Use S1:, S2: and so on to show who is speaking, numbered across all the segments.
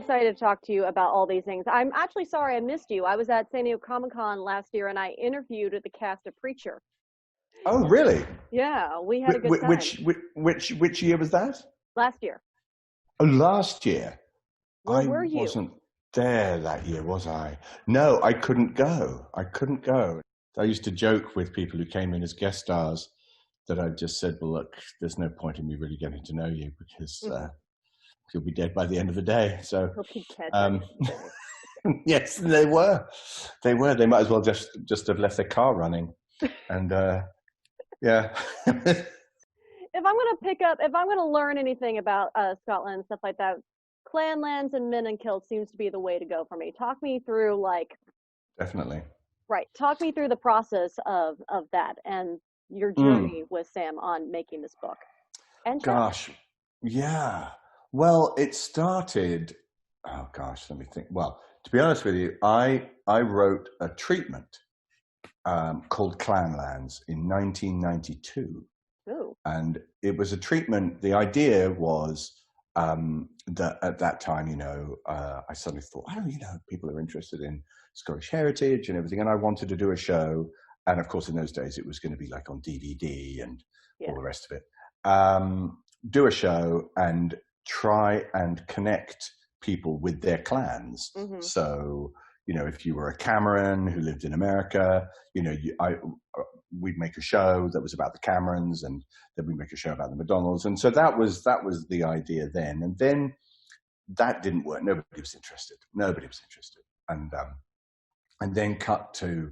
S1: excited to talk to you about all these things. I'm actually sorry I missed you. I was at San Diego Comic-Con last year, and I interviewed the cast of Preacher.
S2: Oh, really?
S1: Yeah, we had a good time.
S2: Which year was that?
S1: Last year.
S2: Oh, last year.
S1: Where were you?
S2: I wasn't there that year, was I? No, I couldn't go. I used to joke with people who came in as guest stars that I just said, well, look, there's no point in me really getting to know you because you'll be dead by the end of the day. So, yes, they were. They might as well just have left their car running. And yeah.
S1: If I'm going to learn anything about Scotland and stuff like that, Clanlands and Men in Kilts seems to be the way to go for me. Talk me through
S2: Definitely.
S1: Right. Talk me through the process of that and your journey with Sam on making this book. And
S2: gosh, yeah. Well, it started. Oh gosh, let me think. Well, to be honest with you, I wrote a treatment called Clandlands in 1992.
S1: Ooh.
S2: And it was a treatment. The idea was that at that time, I suddenly thought, people are interested in Scottish heritage and everything, and I wanted to do a show. And of course, in those days, it was going to be like on DVD and all the rest of it. Do a show and try and connect people with their clans. Mm-hmm. So, if you were a Cameron who lived in America, we'd make a show that was about the Camerons, and then we'd make a show about the McDonalds. And so that was the idea then. And then that didn't work. Nobody was interested. And then cut to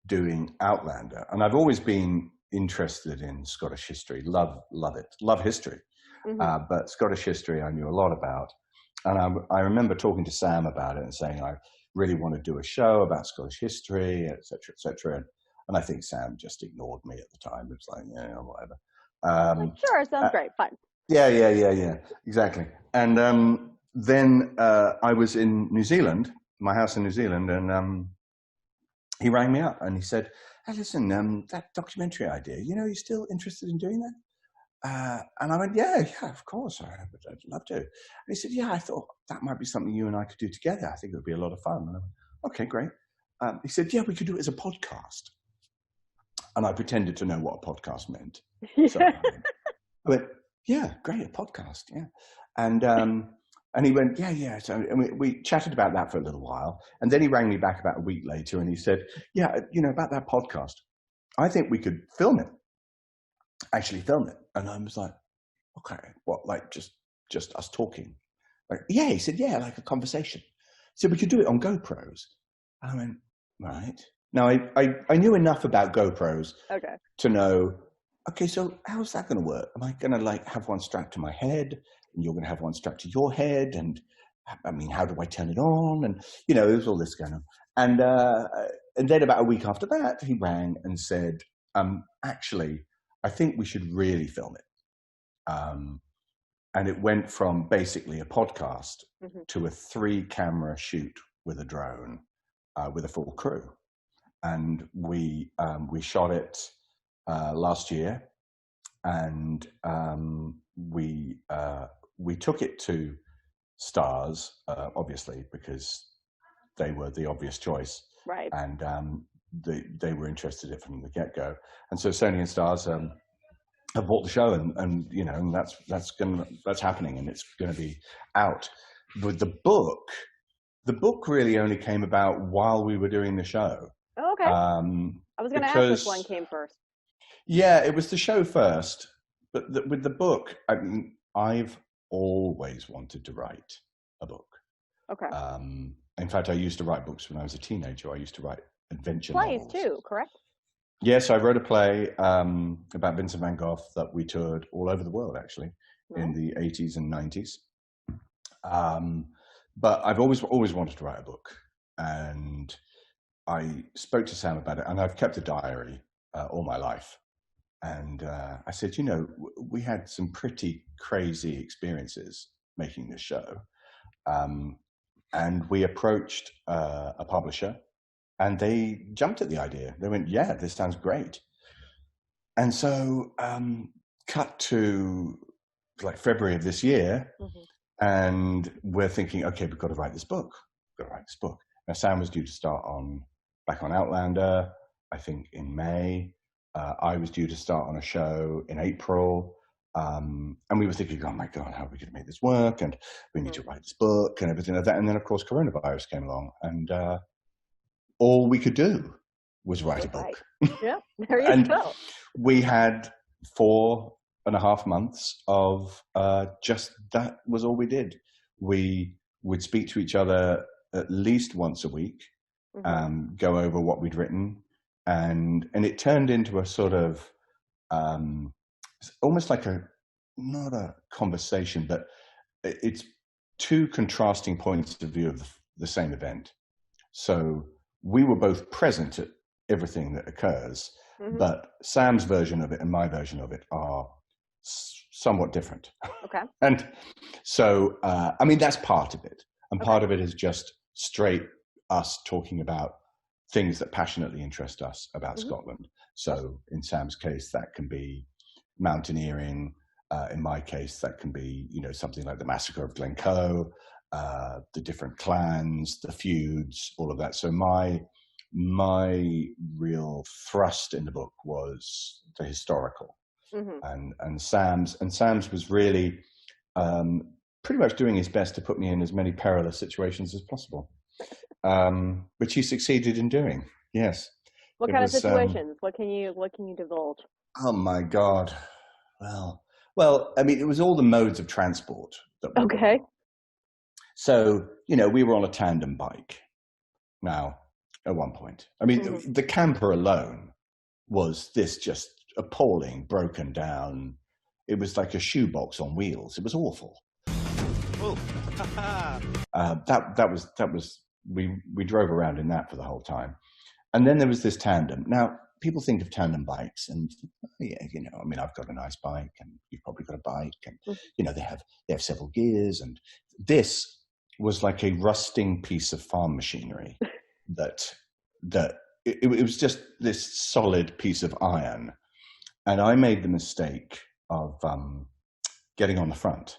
S2: doing Outlander. And I've always been interested in Scottish history. Love it. Love history. Mm-hmm. But Scottish history I knew a lot about. And I remember talking to Sam about it and saying, I really want to do a show about Scottish history, et cetera, et cetera. And I think Sam just ignored me at the time. It was like, yeah, whatever.
S1: Sure, sounds great, fine.
S2: Yeah, exactly. And then I was in New Zealand, my house in New Zealand, and he rang me up and he said, hey, listen, that documentary idea, you still interested in doing that? And I went, yeah, of course, I'd love to. And he said, yeah, I thought that might be something you and I could do together. I think it would be a lot of fun. And I went, okay, great. He said, yeah, we could do it as a podcast. And I pretended to know what a podcast meant. So I went, yeah, great, a podcast, yeah. And he went, yeah. So we chatted about that for a little while. And then he rang me back about a week later and he said, yeah, about that podcast, I think we could actually film it. And I was like, okay, what, like just us talking? Like, yeah, he said, yeah, like a conversation. So we could do it on GoPros. I went, right. Now, I knew enough about GoPros to know, okay, so how's that going to work? Am I going to have one strapped to my head and you're going to have one strapped to your head? And I mean, how do I turn it on? And, there was all this going on. And then about a week after that, he rang and said, actually, I think we should really film it. And it went from basically a podcast to a 3-camera shoot with a drone with a full crew. And we shot it last year, and we took it to Stars, obviously, because they were the obvious choice,
S1: right?
S2: And they were interested in it from the get-go. And so Sony and Stars have bought the show, and that's happening, and it's going to be out. But the book really only came about while we were doing the show.
S1: Oh, okay. I was going to ask which one came first.
S2: Yeah, it was the show first, but with the book, I mean, I've always wanted to write a book.
S1: Okay.
S2: In fact, I used to write books when I was a teenager. I used to write adventure
S1: plays
S2: novels.
S1: too, correct?
S2: Yes, I wrote a play about Vincent van Gogh that we toured all over the world, actually, in the 80s and 90s. But I've always wanted to write a book, and I spoke to Sam about it, and I've kept a diary all my life. And I said, we had some pretty crazy experiences making this show. And we approached a publisher, and they jumped at the idea. They went, yeah, this sounds great. And so cut to like February of this year, And we're thinking, okay, we've got to write this book. We've got to write this book. Now, Sam was due to start back on Outlander, I think in May. I was due to start on a show in April. And we were thinking, oh my God, how are we going to make this work? And we need to write this book and everything like that. And then, of course, coronavirus came along, and all we could do was write a book.
S1: Yeah, there you go.
S2: We had 4.5 months of just that was all we did. We would speak to each other at least once a week, go over what we'd written, and it turned into a sort of almost like not a conversation, but it's two contrasting points of view of the same event. So we were both present at everything that occurs, but Sam's version of it and my version of it are somewhat different.
S1: Okay.
S2: And so, I mean, that's part of it. And part of it is just straight us talking about things that passionately interest us about Scotland. So in Sam's case, that can be mountaineering. In my case, that can be, something like the massacre of Glencoe, the different clans, the feuds, all of that. So my real thrust in the book was the historical, and Sam's was really pretty much doing his best to put me in as many perilous situations as possible, which he succeeded in doing. Yes.
S1: What kind of situations? What can you divulge?
S2: Oh my God. Well, I mean, it was all the modes of transport that we were on. So, we were on a tandem bike now at one point. I mean, the camper alone was this just appalling, broken down. It was like a shoebox on wheels. It was awful. Oh. We drove around in that for the whole time. And then there was this tandem. Now, people think of tandem bikes and, I mean, I've got a nice bike and you've probably got a bike and, they have several gears. And this was like a rusting piece of farm machinery that it was just this solid piece of iron. And I made the mistake of getting on the front.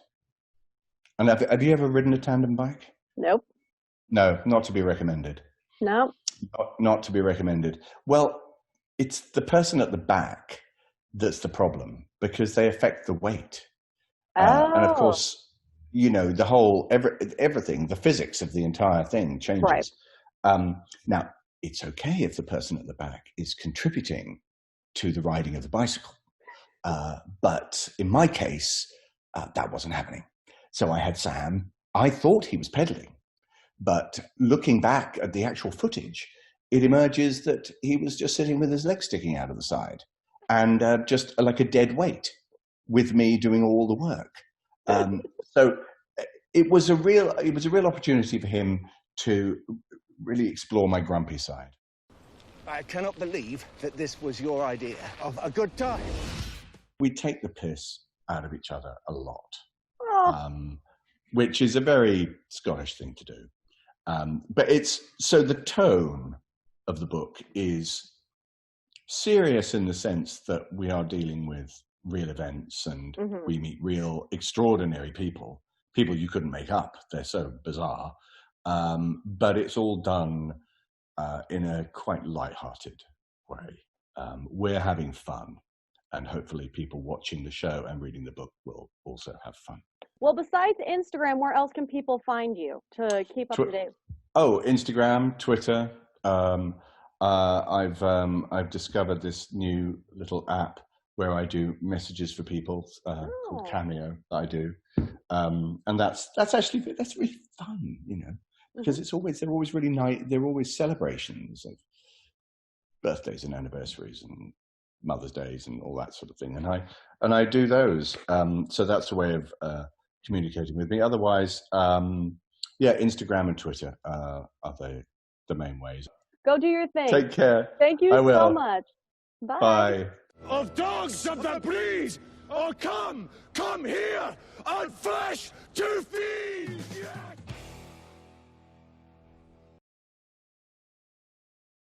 S2: And have you ever ridden a tandem bike?
S1: Nope.
S2: No, not to be recommended.
S1: No.
S2: Not to be recommended. Well, it's the person at the back that's the problem because they affect the weight. And of course, the whole, everything, the physics of the entire thing changes. Right. Now, it's okay if the person at the back is contributing to the riding of the bicycle. But in my case, that wasn't happening. So I had Sam. I thought he was pedaling. But looking back at the actual footage, it emerges that he was just sitting with his legs sticking out of the side and just like a dead weight with me doing all the work. So it was a real opportunity for him to really explore my grumpy side.
S3: I cannot believe that this was your idea of a good time.
S2: We take the piss out of each other a lot, which is a very Scottish thing to do. But so the tone of the book is serious in the sense that we are dealing with real events and we meet real extraordinary people you couldn't make up. They're so bizarre. But it's all done in a quite light-hearted way. We're having fun, and hopefully people watching the show and reading the book will also have fun.
S1: Well, besides Instagram, where else can people find you to keep up to date?
S2: Oh, Instagram, Twitter. I've discovered this new little app where I do messages for people called Cameo that I do, and that's really fun, because they're always really nice. They're always celebrations of birthdays and anniversaries and Mother's Days and all that sort of thing, and I do those. So that's a way of communicating with me. Otherwise, Instagram and Twitter are the main ways.
S1: Go do your thing.
S2: Take care.
S1: Thank you so much. Bye.
S2: Bye.
S3: Of dogs of the breed, come here, on flesh to feed! Yeah!